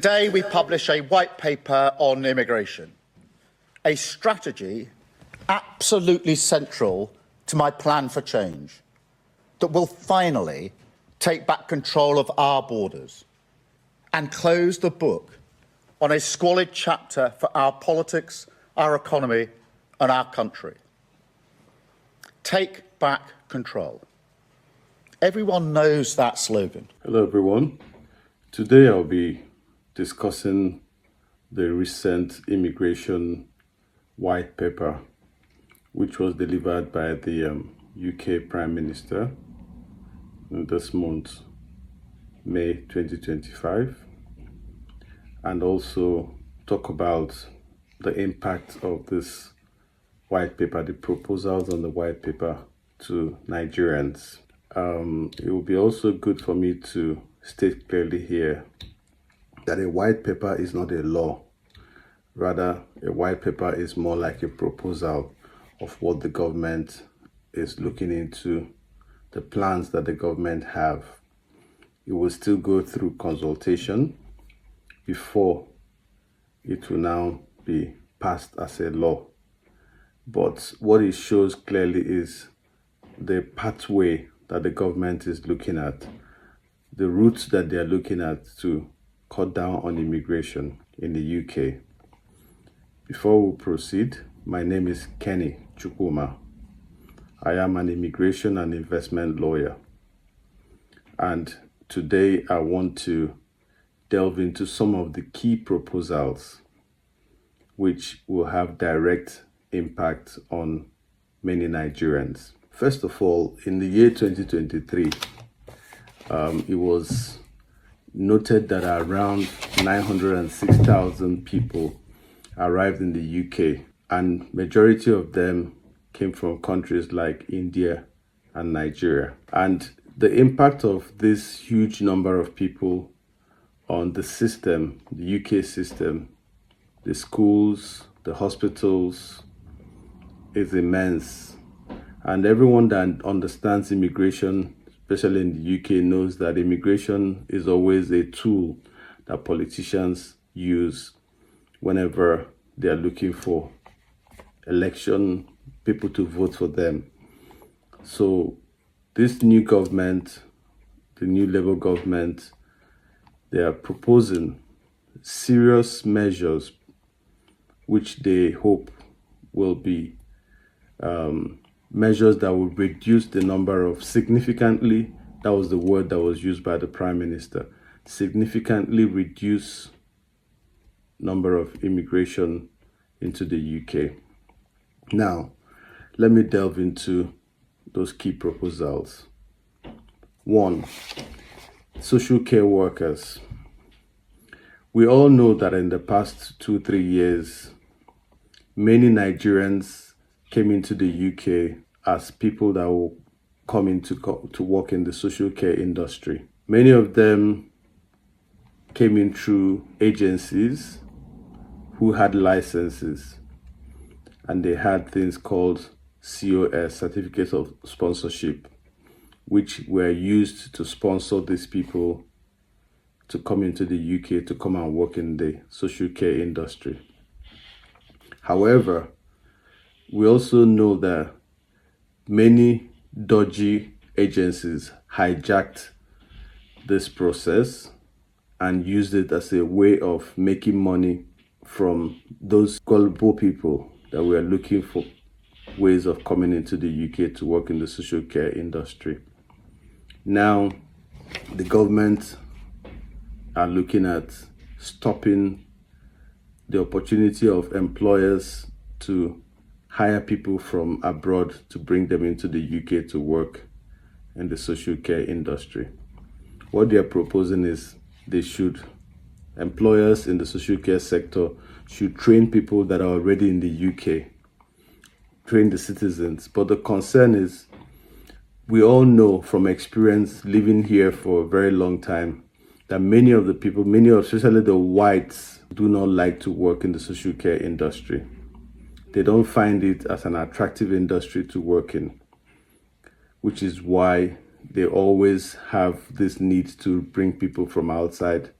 Today we publish a white paper on immigration, a strategy absolutely central to my plan for change that will finally take back control of our borders and close the book on a squalid chapter for our politics, our economy and our country. Take back control. Everyone knows that slogan. Hello everyone. Today I'll be discussing the recent immigration white paper which was delivered by the UK Prime Minister this month, May 2025, and also talk about the impact of this white paper, the proposals on the white paper to Nigerians. It will be also good for me to state clearly here that a white paper is not a law. Rather, a white paper is more like a proposal of what the government is looking into, the plans that the government have. It will still go through consultation before it will now be passed as a law. But what it shows clearly is the pathway that the government is looking at, the routes that they are looking at to cut down on immigration in the UK. Before we proceed, my name is Kenny Chukwuma. I am an immigration and investment lawyer. And today I want to delve into some of the key proposals which will have direct impact on many Nigerians. First of all, in the year 2023, it was noted that around 906,000 people arrived in the UK, and majority of them came from countries like India and Nigeria. And the impact of this huge number of people on the system, the UK system, the schools, the hospitals, is immense. And everyone that understands immigration, especially in the UK, knows that immigration is always a tool that politicians use whenever they are looking for election people to vote for them. So this new government, the new Labour government, they are proposing serious measures which they hope will be measures that will reduce the number of significantly, that was the word that was used by the Prime Minister, significantly reduce number of immigration into the UK. Now, let me delve into those key proposals. 1, social care workers. We all know that in the past 2-3 years, many Nigerians came into the UK as people that will come in to work in the social care industry. Many of them came in through agencies who had licenses, and they had things called COS, Certificates of Sponsorship, which were used to sponsor these people to come into the UK to come and work in the social care industry. However, we also know that many dodgy agencies hijacked this process and used it as a way of making money from those gullible people that were looking for ways of coming into the UK to work in the social care industry. Now, the government are looking at stopping the opportunity of employers to hire people from abroad to bring them into the UK to work in the social care industry. What they are proposing is employers in the social care sector should train people that are already in the UK, train the citizens. But the concern is, we all know from experience living here for a very long time, that many of the people, especially the whites, do not like to work in the social care industry. They don't find it as an attractive industry to work in, which is why they always have this need to bring people from outside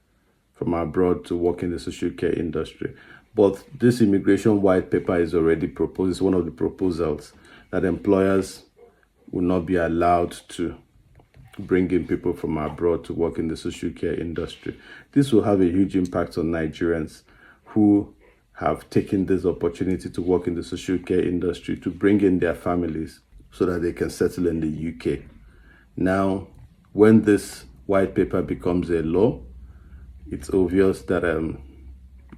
from abroad to work in the social care industry. But this immigration white paper is already proposed. It's one of the proposals that employers will not be allowed to bring in people from abroad to work in the social care industry. This will have a huge impact on Nigerians who have taken this opportunity to work in the social care industry to bring in their families so that they can settle in the UK. Now, when this white paper becomes a law, it's obvious that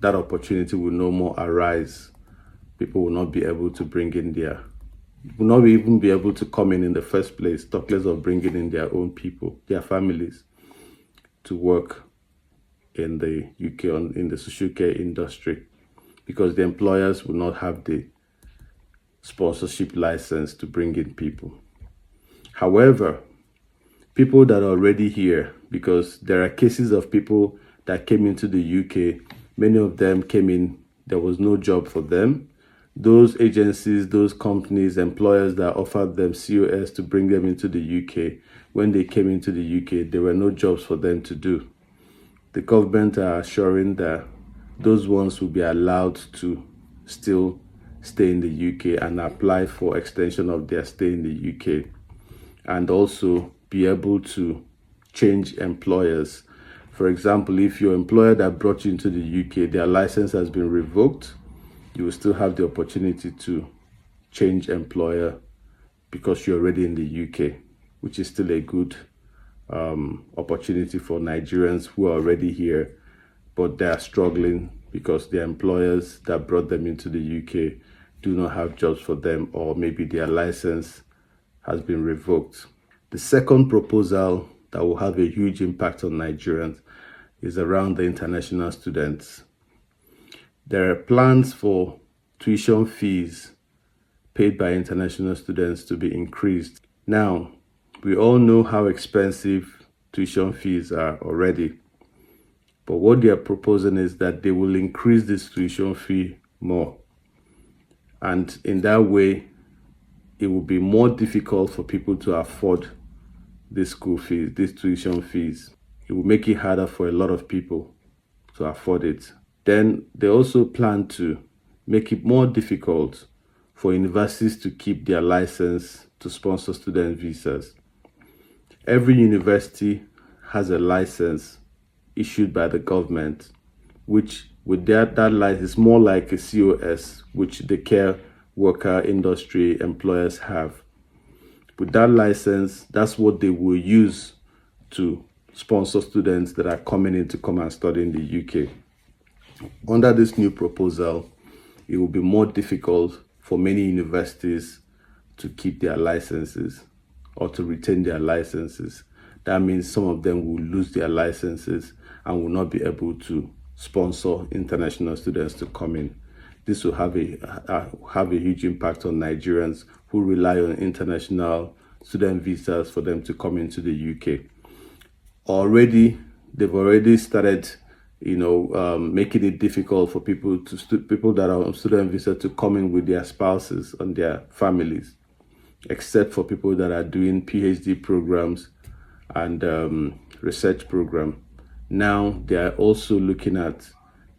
that opportunity will no more arise. People will not be able to bring in will not even be able to come in the first place, talk less of bringing in their own people, their families, to work in the UK in the social care industry, because the employers will not have the sponsorship license to bring in people. However, people that are already here, because there are cases of people that came into the UK, many of them came in, there was no job for them. Those agencies, those companies, employers that offered them COS to bring them into the UK, when they came into the UK, there were no jobs for them to do. The government are assuring that those ones will be allowed to still stay in the UK and apply for extension of their stay in the UK, and also be able to change employers. For example, if your employer that brought you into the UK, their license has been revoked, you will still have the opportunity to change employer because you're already in the UK, which is still a good opportunity for Nigerians who are already here, but they are struggling because their employers that brought them into the UK do not have jobs for them, or maybe their license has been revoked. The second proposal that will have a huge impact on Nigerians is around the international students. There are plans for tuition fees paid by international students to be increased. Now, we all know how expensive tuition fees are already, but what they are proposing is that they will increase this tuition fee more. And in that way, it will be more difficult for people to afford these school fees, these tuition fees. It will make it harder for a lot of people to afford it. Then they also plan to make it more difficult for universities to keep their license to sponsor student visas. Every university has a license issued by the government, which with that license is more like a COS, which the care worker industry employers have. With that license, that's what they will use to sponsor students that are coming in to come and study in the UK. Under this new proposal, it will be more difficult for many universities to keep their licenses or to retain their licenses. That means some of them will lose their licenses and will not be able to sponsor international students to come in. This will have a huge impact on Nigerians who rely on international student visas for them to come into the UK. They've already started making it difficult for people that are on student visa to come in with their spouses and their families, except for people that are doing PhD programs and research program. Now they are also looking at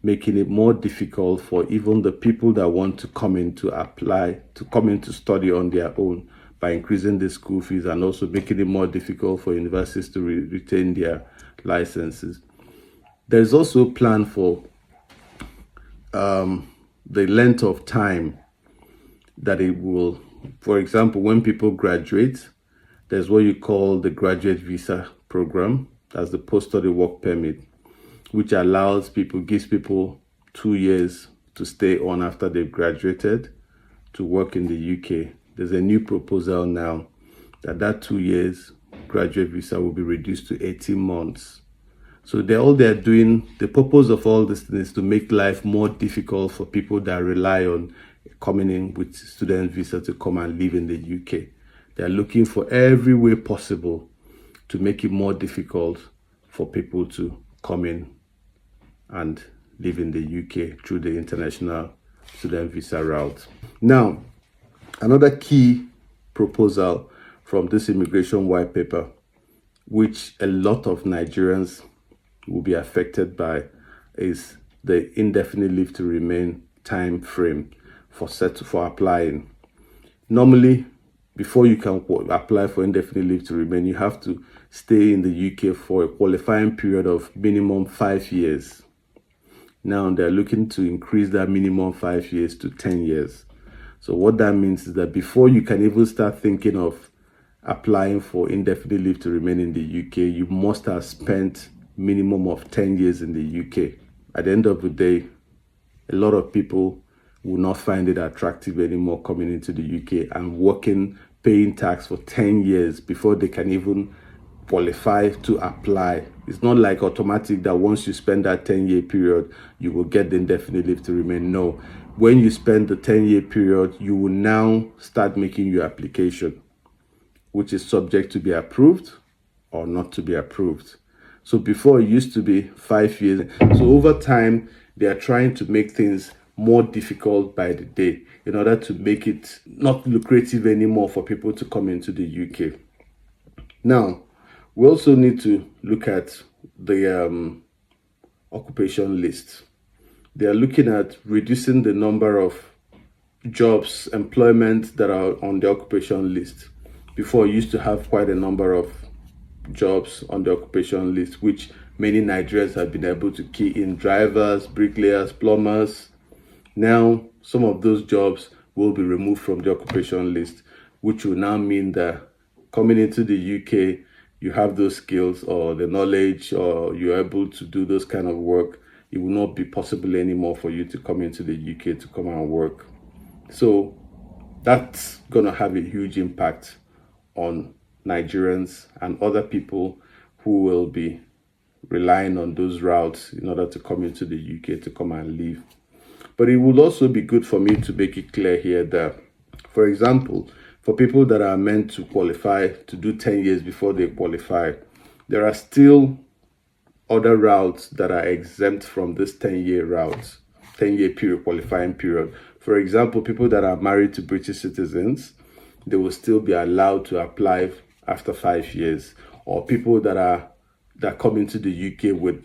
making it more difficult for even the people that want to come in to study on their own, by increasing the school fees and also making it more difficult for universities to retain their licenses. There's also a plan for the length of time that it will, for example, when people graduate, there's what you call the graduate visa program. That's the post-study work permit, which gives people 2 years to stay on after they've graduated to work in the UK. There's a new proposal now that 2 years graduate visa will be reduced to 18 months. So they're doing, the purpose of all this is to make life more difficult for people that rely on coming in with student visa to come and live in the UK. They're looking for every way possible to make it more difficult for people to come in and live in the UK through the international student visa route. Now, another key proposal from this immigration white paper, which a lot of Nigerians will be affected by, is the indefinite leave to remain time frame for applying. Normally, before you can apply for indefinite leave to remain, you have to stay in the UK for a qualifying period of minimum 5 years. Now they're looking to increase that minimum 5 years to 10 years. So what that means is that before you can even start thinking of applying for indefinite leave to remain in the UK, you must have spent minimum of 10 years in the UK. At the end of the day, a lot of people will not find it attractive anymore coming into the UK and working, paying tax for 10 years before they can even qualify to apply. It's not like automatic that once you spend that 10-year period, you will get the indefinite leave to remain. No. When you spend the 10-year period, you will now start making your application, which is subject to be approved or not to be approved. So before it used to be 5 years. So over time, they are trying to make things more difficult by the day in order to make it not lucrative anymore for people to come into the UK. Now, we also need to look at the occupation list. They are looking at reducing the number of jobs, employment that are on the occupation list. Before, you used to have quite a number of jobs on the occupation list, which many Nigerians have been able to key in: drivers, bricklayers, plumbers. Now, some of those jobs will be removed from the occupation list, which will now mean that coming into the UK, you have those skills or the knowledge, or you're able to do those kind of work. It will not be possible anymore for you to come into the UK to come and work. So that's going to have a huge impact on Nigerians and other people who will be relying on those routes in order to come into the UK to come and live. But it will also be good for me to make it clear here that, for example, for people that are meant to qualify to do 10 years before they qualify, there are still other routes that are exempt from this 10-year route, 10-year period, qualifying period. For example, people that are married to British citizens, they will still be allowed to apply after 5 years. Or people that come into the UK with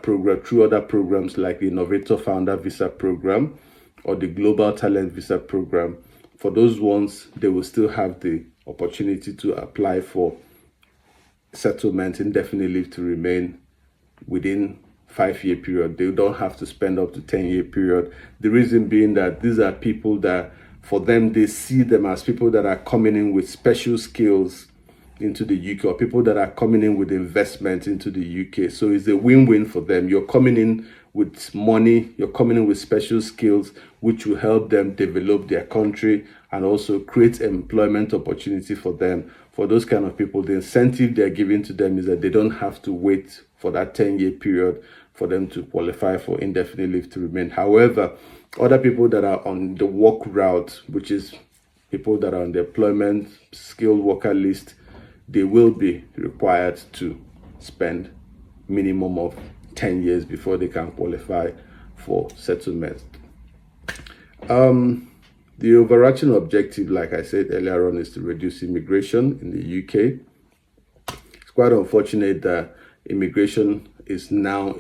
through other programs like the Innovator Founder Visa Program or the Global Talent Visa Program. For those ones, they will still have the opportunity to apply for settlement, indefinite leave to remain within 5-year period. They don't have to spend up to 10-year period. The reason being that these are people that, for them, they see them as people that are coming in with special skills into the UK, or people that are coming in with investment into the UK. So it's a win-win for them. You're coming in with money, you're coming in with special skills, which will help them develop their country and also create employment opportunity for them. For those kind of people, the incentive they're giving to them is that they don't have to wait for that 10-year period for them to qualify for indefinite leave to remain. However, other people that are on the work route, which is people that are on the employment skilled worker list, they will be required to spend minimum of 10 years before they can qualify for settlement. The overarching objective, like I said earlier on, is to reduce immigration in the UK. It's quite unfortunate that immigration is now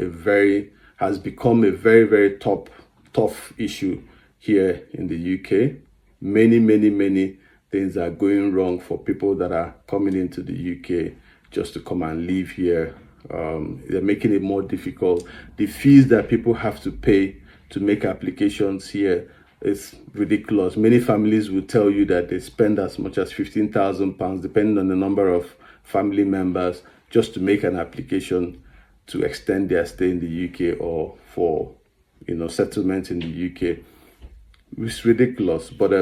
has become a very, very tough issue here in the UK. Many things are going wrong for people that are coming into the UK just to come and live here. They're making it more difficult. The fees that people have to pay to make applications here is ridiculous. Many families will tell you that they spend as much as £15,000, depending on the number of family members, just to make an application to extend their stay in the UK or for settlement in the UK. It's ridiculous, but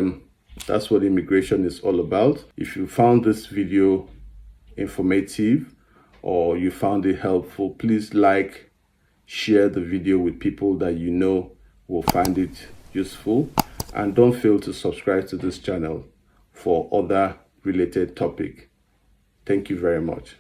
that's what immigration is all about. If you found this video informative or you found it helpful, please share the video with people that you know will find it useful, and don't fail to subscribe to this channel for other related topics. Thank you very much.